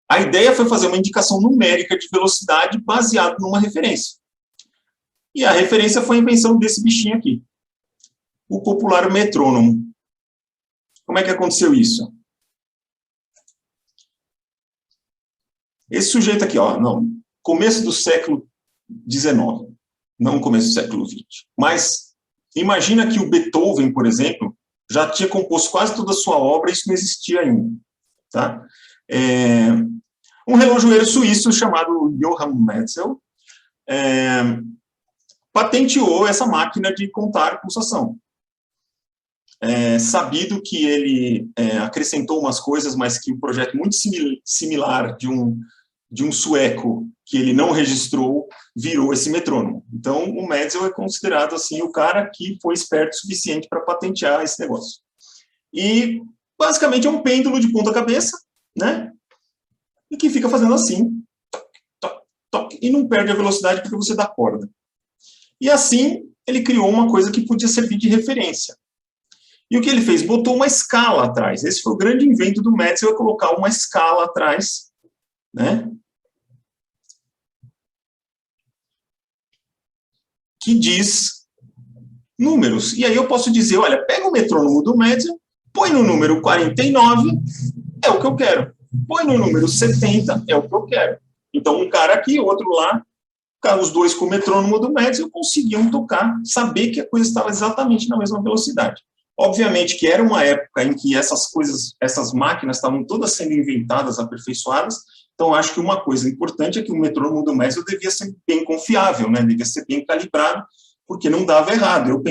S1: a ideia foi fazer uma indicação numérica de velocidade baseada numa referência. E a referência foi a invenção desse bichinho aqui, o popular metrônomo. Como é que aconteceu isso? Esse sujeito aqui, ó, não, começo do século XIX, não começo do século XX. Mas imagina que o Beethoven, por exemplo, já tinha composto quase toda a sua obra, e isso não existia ainda. Tá? Um relojoeiro suíço chamado Johann Metzel patenteou essa máquina de contar pulsação. Sabido que ele acrescentou umas coisas, mas que um projeto muito similar de um sueco que ele não registrou virou esse metrônomo. Então, o Metzel é considerado assim o cara que foi esperto o suficiente para patentear esse negócio. E, basicamente, é um pêndulo de ponta cabeça, né? E que fica fazendo assim, toc, toc, e não perde a velocidade porque você dá corda. E assim, ele criou uma coisa que podia servir de referência. E o que ele fez? Botou uma escala atrás. Esse foi o grande invento do Metzel, é colocar uma escala atrás, né? Que diz números. E aí eu posso dizer, olha, pega o metrônomo do Metzel, põe no número 49, é o que eu quero. Põe no número 70, é o que eu quero. Então, um cara aqui, outro lá, os dois com o metrônomo do Metzel conseguiam tocar, saber que a coisa estava exatamente na mesma velocidade. Obviamente que era uma época em que essas coisas, essas máquinas estavam todas sendo inventadas, aperfeiçoadas. Então, acho que uma coisa importante é que o metrônomo do Metzel devia ser bem confiável, né? Devia ser bem calibrado, porque não dava errado. Eu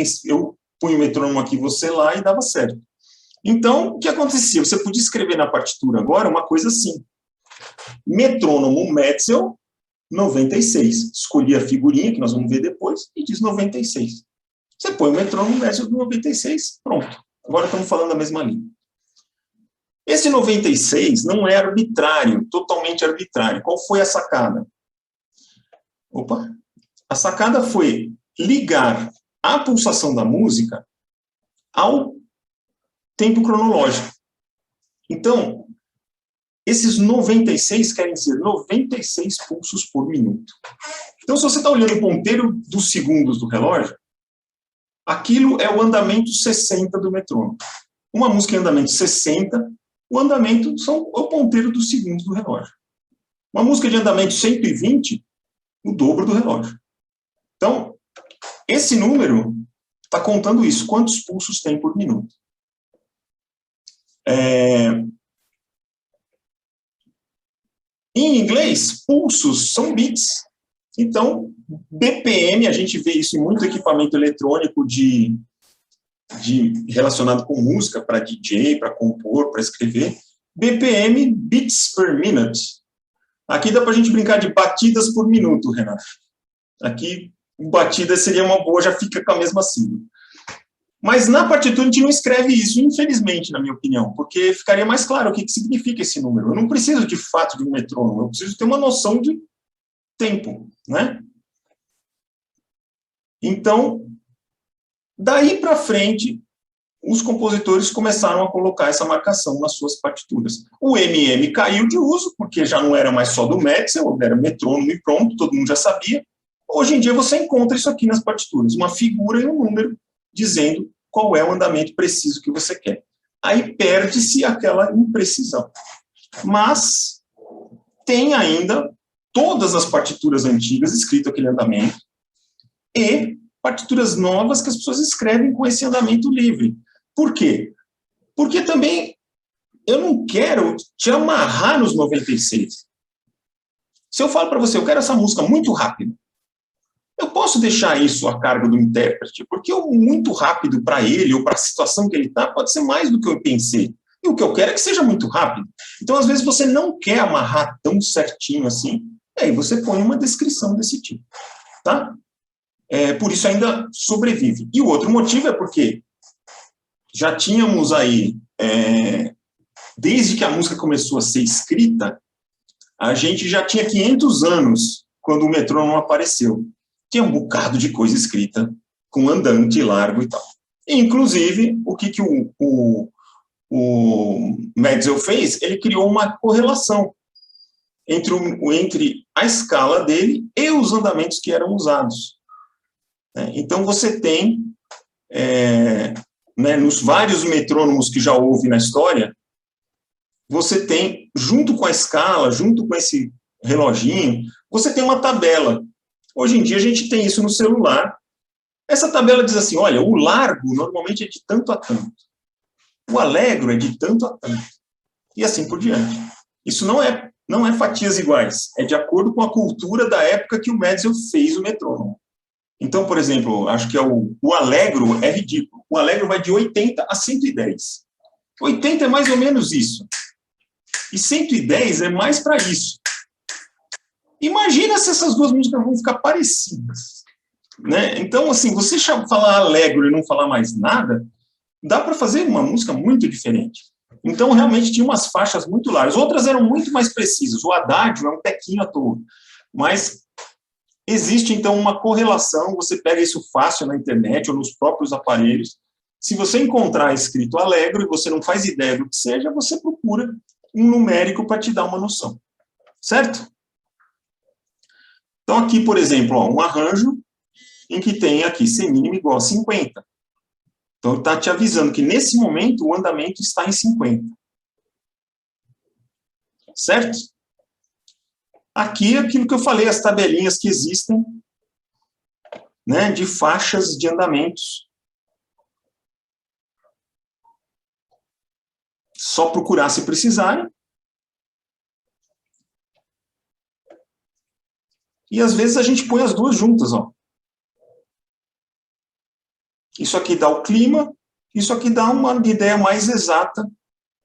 S1: punho o metrônomo aqui, você lá, e dava certo. Então, o que acontecia? Você podia escrever na partitura agora uma coisa assim. Metrônomo Metzel 96. Escolhi a figurinha, que nós vamos ver depois, e diz 96. Você põe o metrônomo Metzel do 96, pronto. Agora estamos falando a mesma língua. Esse 96 não é arbitrário, totalmente arbitrário. Qual foi a sacada? A sacada foi ligar a pulsação da música ao tempo cronológico. Então, esses 96 querem dizer 96 pulsos por minuto. Então, se você está olhando o ponteiro dos segundos do relógio, aquilo é o andamento 60 do metrônomo. Uma música em andamento 60, o andamento é o ponteiro dos segundos do relógio. Uma música de andamento 120, o dobro do relógio. Então, esse número está contando isso, quantos pulsos tem por minuto. Em inglês, pulsos são bits. Então, BPM, a gente vê isso em muito equipamento eletrônico relacionado com música, para DJ, para compor, para escrever. BPM, bits per minute. Aqui dá para a gente brincar de batidas por minuto, Renato. Aqui, batida seria uma boa, já fica com a mesma sigla. Mas na partitura a gente não escreve isso, infelizmente, na minha opinião, porque ficaria mais claro o que significa esse número. Eu não preciso, de fato, de um metrônomo, eu preciso ter uma noção de tempo, né? Então, daí para frente, os compositores começaram a colocar essa marcação nas suas partituras. O MM caiu de uso, porque já não era mais só do Metzel, era metrônomo e pronto, todo mundo já sabia. Hoje em dia você encontra isso aqui nas partituras, uma figura e um número dizendo qual é o andamento preciso que você quer. Aí perde-se aquela imprecisão. Mas tem ainda todas as partituras antigas escrito aquele andamento e partituras novas que as pessoas escrevem com esse andamento livre. Por quê? Porque também eu não quero te amarrar nos 96. Se eu falo para você, eu quero essa música muito rápida, eu posso deixar isso a cargo do intérprete, porque o muito rápido para ele ou para a situação que ele está pode ser mais do que eu pensei. E o que eu quero é que seja muito rápido. Então, às vezes, você não quer amarrar tão certinho assim, e aí você põe uma descrição desse tipo. Tá? Por isso ainda sobrevive. E o outro motivo é porque já tínhamos aí, desde que a música começou a ser escrita, A gente já tinha 500 anos quando o metrônomo apareceu. Tinha um bocado de coisa escrita, com andante largo e tal. Inclusive, o que o Metzel fez? Ele criou uma correlação entre a escala dele e os andamentos que eram usados. Então, você tem, nos vários metrônomos que já houve na história, você tem, junto com a escala, junto com esse reloginho, você tem uma tabela. Hoje em dia, a gente tem isso no celular. Essa tabela diz assim, olha, o largo normalmente é de tanto a tanto. O allegro é de tanto a tanto. E assim por diante. Isso não é fatias iguais, é de acordo com a cultura da época que o Metzel fez o metrônomo. Então, por exemplo, acho que o allegro é ridículo. O allegro vai de 80 a 110. 80 é mais ou menos isso. E 110 é mais para isso. Imagina se essas duas músicas vão ficar parecidas. Né? Então, assim, você falar allegro e não falar mais nada, dá para fazer uma música muito diferente. Então, realmente, tinha umas faixas muito largas. Outras eram muito mais precisas. O adágio é um tequinho à toa. Mas existe, então, uma correlação. Você pega isso fácil na internet ou nos próprios aparelhos. Se você encontrar escrito allegro e você não faz ideia do que seja, você procura um numérico para te dar uma noção. Certo? Então, aqui, por exemplo, um arranjo em que tem aqui C mínimo igual a 50. Então, está te avisando que, nesse momento, o andamento está em 50. Certo? Aqui, aquilo que eu falei, as tabelinhas que existem, né, de faixas de andamentos. Só procurar se precisarem. E, às vezes, a gente põe as duas juntas, ó. Isso aqui dá o clima, isso aqui dá uma ideia mais exata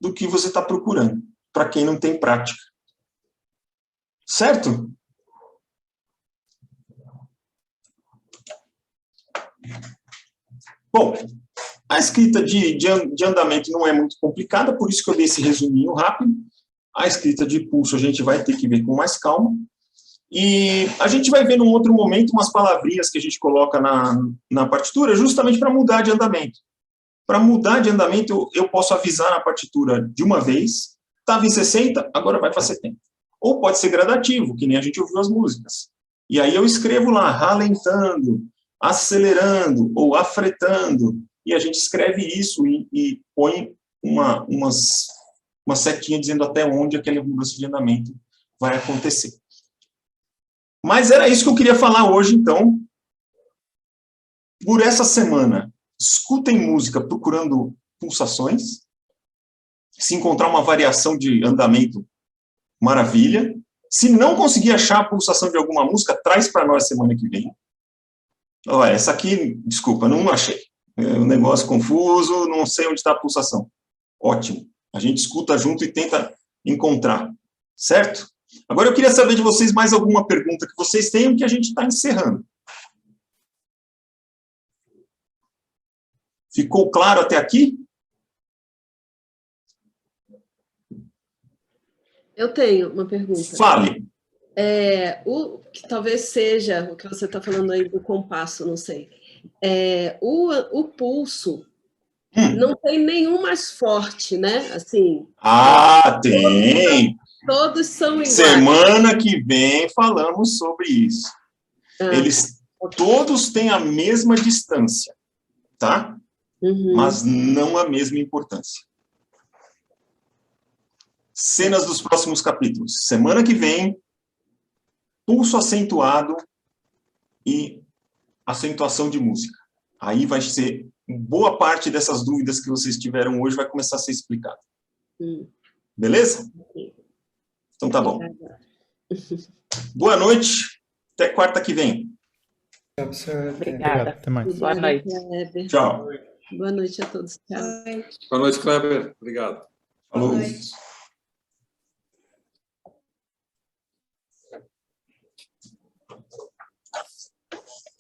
S1: do que você está procurando, para quem não tem prática. Certo? Bom, a escrita de andamento não é muito complicada, por isso que eu dei esse resuminho rápido. A escrita de pulso a gente vai ter que ver com mais calma. E a gente vai ver num outro momento umas palavrinhas que a gente coloca na partitura justamente para mudar de andamento. Para mudar de andamento, eu posso avisar na partitura de uma vez, estava em 60, agora vai para 70. Ou pode ser gradativo, que nem a gente ouviu as músicas. E aí eu escrevo lá, ralentando, acelerando ou afretando, e a gente escreve isso e põe uma setinha dizendo até onde aquela mudança de andamento vai acontecer. Mas era isso que eu queria falar hoje, então. Por essa semana, escutem música procurando pulsações. Se encontrar uma variação de andamento, maravilha. Se não conseguir achar a pulsação de alguma música, traz para nós semana que vem. Olha, essa aqui, desculpa, não achei. É um negócio confuso, não sei onde está a pulsação. Ótimo. A gente escuta junto e tenta encontrar. Certo? Agora eu queria saber de vocês mais alguma pergunta que vocês tenham, que a gente está encerrando. Ficou claro até aqui?
S6: Eu tenho uma pergunta.
S1: Fale.
S6: O que talvez seja o que você está falando aí do compasso, não sei. O pulso não tem nenhum mais forte, né? Assim.
S1: Tem.
S6: Todos são iguais.
S1: Semana que vem falamos sobre isso. Eles todos têm a mesma distância, tá? Mas não a mesma importância. Cenas dos próximos capítulos. Semana que vem, pulso acentuado e acentuação de música. Aí vai ser boa parte dessas dúvidas que vocês tiveram hoje vai começar a ser explicada. Beleza? Então tá bom. Boa noite. Até quarta que vem.
S2: Obrigada.
S7: Até mais.
S2: Boa noite.
S1: Tchau.
S6: Boa noite a todos. Tchau.
S8: Boa noite, Kleber. Obrigado.
S1: Falou.
S2: Boa noite.